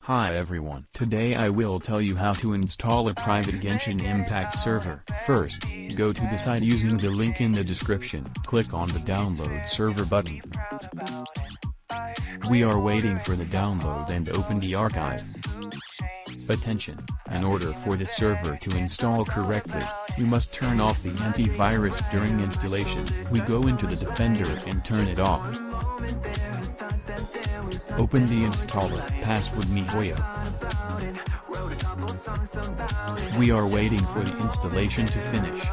Hi everyone. Today I will tell you how to install a private Genshin Impact server. First, go to the site using the link in the description. Click on the download server button. We are waiting for the download and open the archive. Attention! In order for the server to install correctly, we must turn off the antivirus during installation. We go into the Defender and turn it off. Open the installer, password mihoyo. We are waiting for the installation to finish.